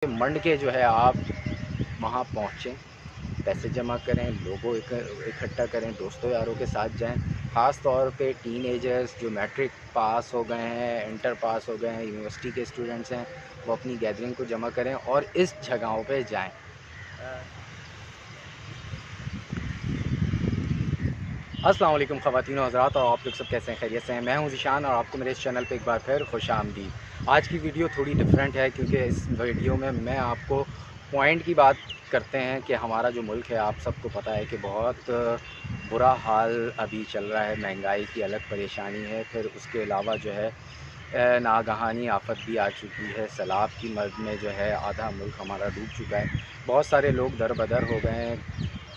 मंड के जो है आप वहाँ पहुँचें, पैसे जमा करें, लोगों इकट्ठा करें, दोस्तों यारों के साथ जाएं। ख़ास तौर पे टीनेजर्स जो मैट्रिक पास हो गए हैं, इंटर पास हो गए हैं, यूनिवर्सिटी के स्टूडेंट्स हैं, वो अपनी गैदरिंग को जमा करें और इस जगहों पे जाएं। अस्सलाम वालेकुम ख़वातीन और हज़रात, और आप लोग सब कैसे हैं? खैरियत से हैं? मैं हूं ज़ीशान और आपको मेरे इस चैनल पे एक बार फिर खुशामदीद। आज की वीडियो थोड़ी डिफरेंट है क्योंकि इस वीडियो में मैं आपको पॉइंट की बात करते हैं कि हमारा जो मुल्क है, आप सबको पता है कि बहुत बुरा हाल अभी चल रहा है, महंगाई की अलग परेशानी है, फिर उसके अलावा जो है नागहानी आफ़त भी आ चुकी है। सैलाब की मद में जो है आधा मुल्क हमारा डूब चुका है, बहुत सारे लोग दर बदर हो गए हैं,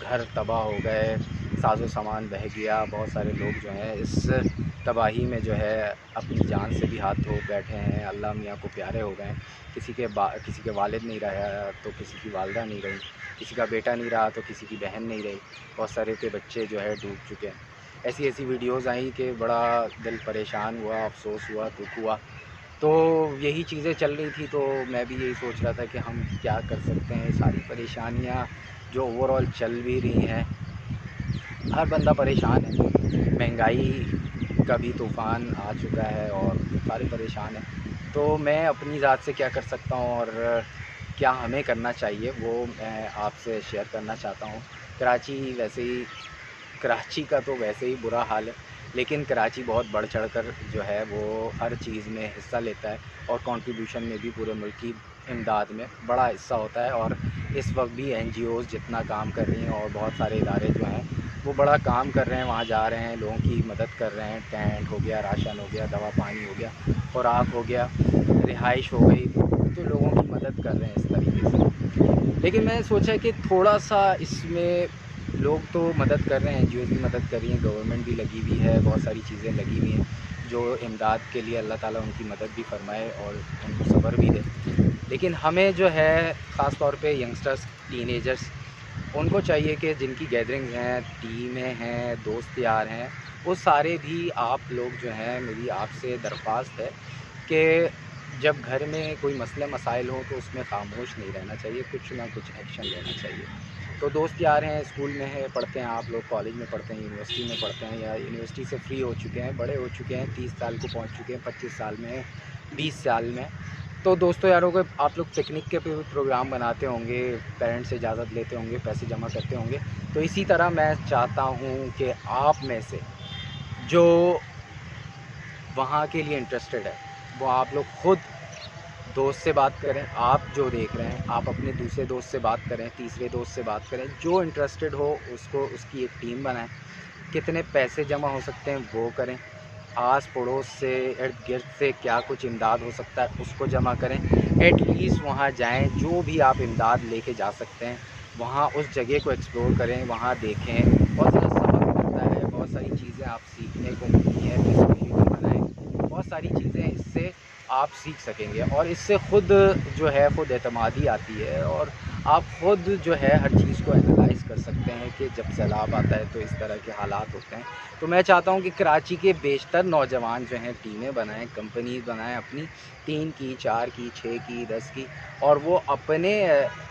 घर तबाह हो गए, साजो सामान बह गया। बहुत सारे लोग जो हैं इस तबाही में जो है अपनी जान से भी हाथ धो बैठे हैं, अल्लाह मियाँ को प्यारे हो गए हैं। किसी के वालिद नहीं रहा तो किसी की वालदा नहीं रही, किसी का बेटा नहीं रहा तो किसी की बहन नहीं रही, बहुत सारे के बच्चे जो है डूब चुके हैं। ऐसी वीडियोज़ आई कि बड़ा दिल परेशान हुआ, अफसोस हुआ, दुख हुआ। तो यही चीज़ें चल रही थी, तो मैं भी यही सोच रहा था कि हम क्या कर सकते हैं। सारी परेशानियाँ जो ओवरऑल चल भी रही हैं, हर बंदा परेशान है, महंगाई का भी तूफ़ान आ चुका है और सारे परेशान हैं। तो मैं अपनी ज़ात से क्या कर सकता हूँ और क्या हमें करना चाहिए, वो मैं आपसे शेयर करना चाहता हूँ। कराची का तो वैसे ही बुरा हाल है, लेकिन कराची बहुत बढ़ चढ़ कर जो है वो हर चीज़ में हिस्सा लेता है और कंट्रीब्यूशन में भी पूरे मुल्क की इमदाद में बड़ा हिस्सा होता है। और इस वक्त भी NGOज़ जितना काम कर रही हैं और बहुत सारे इदारे जो हैं वो बड़ा काम कर रहे हैं, वहाँ जा रहे हैं, लोगों की मदद कर रहे हैं। टेंट हो गया, राशन हो गया, दवा पानी हो गया, खुराक हो गया, रिहाइश हो गई, तो लोगों की मदद कर रहे हैं इस तरीके से। लेकिन मैंने सोचा कि थोड़ा सा इसमें लोग तो मदद कर रहे हैं, NGOज़ भी मदद कर रही हैं, गवर्नमेंट भी लगी हुई है, बहुत सारी चीज़ें लगी हुई हैं जो इमदाद के लिए अल्लाह ताला उनकी मदद भी फरमाए और उनको सब्र भी दे। लेकिन हमें जो है ख़ास तौर पे यंगस्टर्स, टीनेजर्स, उनको चाहिए कि जिनकी गैदरिंग्स हैं, टीमें हैं, दोस्त यार हैं, वो सारे भी आप लोग जो हैं, मेरी आपसे दरख्वास्त है कि जब घर में कोई मसले मसाइल हो तो उसमें खामोश नहीं रहना चाहिए, कुछ ना कुछ एक्शन लेना चाहिए। तो दोस्त यार हैं, स्कूल में हैं, पढ़ते हैं, आप लोग कॉलेज में पढ़ते हैं, यूनिवर्सिटी में पढ़ते हैं या यूनिवर्सिटी से फ्री हो चुके हैं, बड़े हो चुके हैं, 30 साल को पहुंच चुके हैं, 25 साल में, 20 साल में। तो दोस्तों यारों को आप लोग पिकनिक के प्रोग्राम बनाते होंगे, पेरेंट्स से इजाज़त लेते होंगे, पैसे जमा करते होंगे। तो इसी तरह मैं चाहता हूँ कि आप में से जो वहाँ के लिए इंटरेस्टेड है, वो आप लोग ख़ुद दोस्त से बात करें। आप जो देख रहे हैं, आप अपने दूसरे दोस्त से बात करें, तीसरे दोस्त से बात करें, जो इंटरेस्टेड हो उसकी एक टीम बनाएं। कितने पैसे जमा हो सकते हैं वो करें, आस पड़ोस से, इर्द गिर्द से क्या कुछ इमदाद हो सकता है उसको जमा करें। एटलीस्ट वहाँ जाएं, जो भी आप इमदाद लेके जा सकते हैं वहाँ उस जगह को एक्सप्लोर करें, वहाँ देखें, बहुत सारा सबक मिलता है, बहुत सारी चीज़ें आप सीखने को मिलती हैं। वीडियो बनाएं, बहुत सारी चीज़ें इससे आप सीख सकेंगे और इससे ख़ुद जो है ख़ुद एतमादी आती है और आप ख़ुद जो है हर चीज़ को एनालाइज़ कर सकते हैं कि जब सैलाब आता है तो इस तरह के हालात होते हैं। तो मैं चाहता हूं कि कराची के बेशतर नौजवान जो हैं टीमें बनाएं, कंपनीज बनाएं अपनी, 3 की, 4 की, 6 की, 10 की, और वो अपने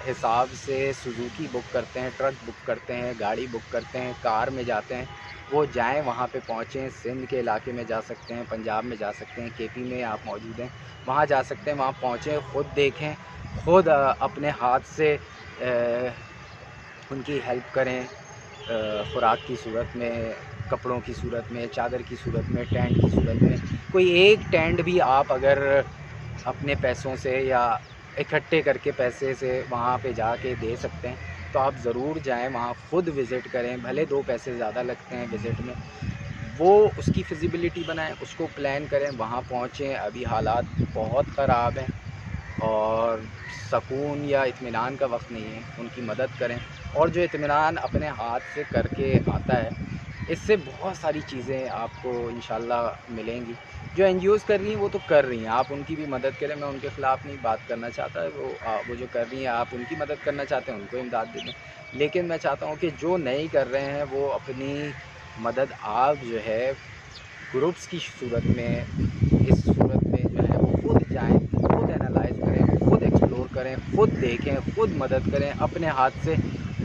हिसाब से सुजुकी बुक करते हैं, ट्रक बुक करते हैं, गाड़ी बुक करते हैं, कार में जाते हैं। वो जाएं, वहाँ पे पहुँचें, सिंध के इलाके में जा सकते हैं, पंजाब में जा सकते हैं, KP में आप मौजूद हैं, वहाँ जा सकते हैं, वहाँ पहुँचें, ख़ुद देखें, ख़ुद अपने हाथ से उनकी हेल्प करें, खुराक की सूरत में, कपड़ों की सूरत में, चादर की सूरत में, टेंट की सूरत में। कोई एक टेंट भी आप अगर अपने पैसों से या इकट्ठे करके पैसे से वहाँ पे जाके दे सकते हैं तो आप ज़रूर जाएं, वहाँ ख़ुद विज़िट करें, भले 2 पैसे ज़्यादा लगते हैं विज़िट में, वो उसकी फिजिबिलिटी बनाएं, उसको प्लान करें, वहाँ पहुँचें। अभी हालात बहुत ख़राब हैं और सुकून या इत्मीनान का वक्त नहीं है, उनकी मदद करें। और जो इत्मीनान अपने हाथ से करके आता है, इससे बहुत सारी चीज़ें आपको इंशाल्लाह मिलेंगी। जो NGOज़ कर रही हैं वो तो कर रही हैं, आप उनकी भी मदद करें, मैं उनके ख़िलाफ़ नहीं बात करना चाहता, वो जो कर रही हैं आप उनकी मदद करना चाहते हैं, उनको इमदाद दे दें। लेकिन मैं चाहता हूँ कि जो नहीं कर रहे हैं वो अपनी मदद आप जो है ग्रुप्स की सूरत में, इस सूरत में जो है वो खुद जाएं, खुद एनालाइज़ करें, खुद एक्सप्लोर करें, کریں، خود دیکھیں، خود مدد کریں اپنے ہاتھ سے،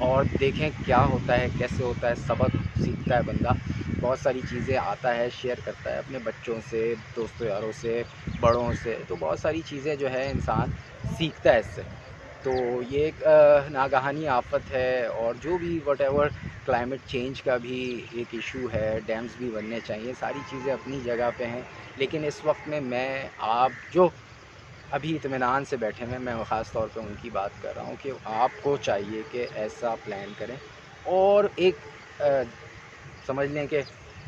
اور دیکھیں کیا ہوتا ہے، کیسے ہوتا ہے، سبق سیکھتا ہے بندہ، بہت ساری چیزیں آتا ہے، شیئر کرتا ہے اپنے بچوں سے، دوستوں یاروں سے، بڑوں سے، تو بہت ساری چیزیں جو ہے انسان سیکھتا ہے اس سے۔ تو یہ ایک ناگہانی آفت ہے، اور جو بھی وٹ ایور کلائمیٹ چینج کا بھی ایک ایشو ہے، ڈیمز بھی بننے چاہیے، ساری چیزیں اپنی جگہ پہ ہیں، لیکن اس وقت میں آپ جو ابھی اطمینان سے بیٹھے ہوئے ہیں، میں خاص طور پہ ان کی بات کر رہا ہوں کہ آپ کو چاہیے کہ ایسا پلان کریں، اور ایک سمجھ لیں کہ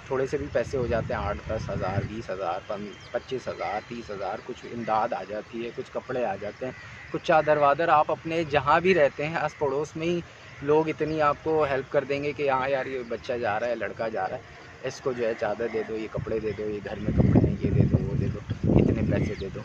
تھوڑے سے بھی پیسے ہو جاتے ہیں، 8-10 ہزار، 20 ہزار، 25 ہزار، 30 ہزار، کچھ امداد آ جاتی ہے، کچھ کپڑے آ جاتے ہیں، کچھ چادر وادر، آپ اپنے جہاں بھی رہتے ہیں آس پڑوس میں ہی لوگ اتنی آپ کو ہیلپ کر دیں گے کہ ہاں یار یہ بچہ جا رہا ہے، لڑکا جا رہا ہے، اس کو جو ہے چادر دے دو، یہ کپڑے دے دو، یہ گھر میں کپڑے ہیں، یہ دے دو، وہ دے دو، اتنے پیسے دے دو۔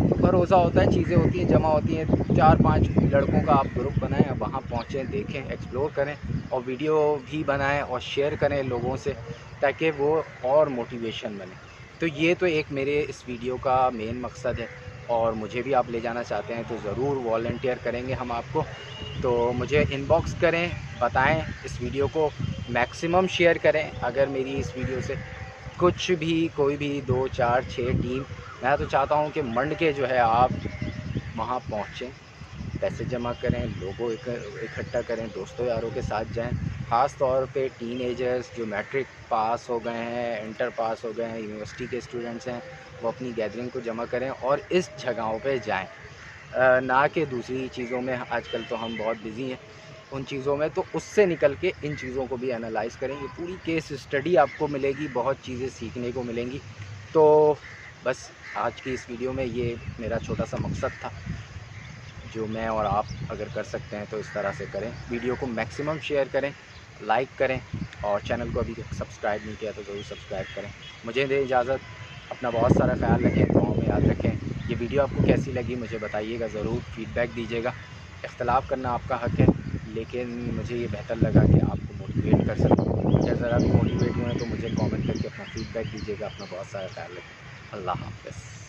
تو بھروسہ ہوتا ہے، چیزیں ہوتی ہیں، جمع ہوتی ہیں، 4-5 لڑکوں کا آپ گروپ بنائیں، وہاں پہنچیں، دیکھیں، ایکسپلور کریں، اور ویڈیو بھی بنائیں اور شیئر کریں لوگوں سے، تاکہ وہ اور موٹیویشن بنے۔ تو یہ تو ایک میرے اس ویڈیو کا مین مقصد ہے، اور مجھے بھی آپ لے جانا چاہتے ہیں تو ضرور والنٹیئر کریں گے ہم آپ کو، تو مجھے ان باکس کریں، بتائیں، اس ویڈیو کو میکسیمم شیئر کریں۔ اگر میری اس ویڈیو سے کچھ بھی کوئی بھی 2-4-6 ٹیم، میں تو چاہتا ہوں کہ منڈ کے جو ہے آپ وہاں پہنچیں، پیسے جمع کریں، لوگوں اکٹھا کریں، دوستوں یاروں کے ساتھ جائیں، خاص طور پہ ٹین ایجرز جو میٹرک پاس ہو گئے ہیں، انٹر پاس ہو گئے ہیں، یونیورسٹی کے اسٹوڈنٹس ہیں، وہ اپنی گیدرنگ کو جمع کریں اور اس جگہوں پہ جائیں، نہ کہ دوسری چیزوں میں۔ آج کل تو ہم بہت بزی ہیں ان چیزوں میں، تو اس سے نکل کے ان چیزوں کو بھی انالائز کریں، یہ پوری کیس اسٹڈی آپ کو ملے گی، بہت چیزیں سیکھنے کو ملیں گی۔ تو بس آج کی اس ویڈیو میں یہ میرا چھوٹا سا مقصد تھا، جو میں اور آپ اگر کر سکتے ہیں تو اس طرح سے کریں، ویڈیو کو میکسیمم شیئر کریں، لائک کریں، اور چینل کو ابھی تک سبسکرائب نہیں کیا تو ضرور سبسکرائب کریں۔ مجھے دیں اجازت، اپنا بہت سارا خیال رکھیں، دعاؤں میں یاد رکھیں۔ یہ ویڈیو آپ کو کیسی لگی مجھے بتائیے گا، ضرور فیڈ بیک دیجیے گا، اختلاف کرنا آپ کا حق ہے، لیکن مجھے یہ بہتر لگا کہ آپ کو موٹیویٹ کر سکوں۔ اگر ذرا بھی موٹیویٹ ہوئے تو مجھے کامنٹ کر کے اپنا فیڈ بیک دیجیے گا۔ اپنا بہت سارا خیال رکھیں، اللہ حافظ۔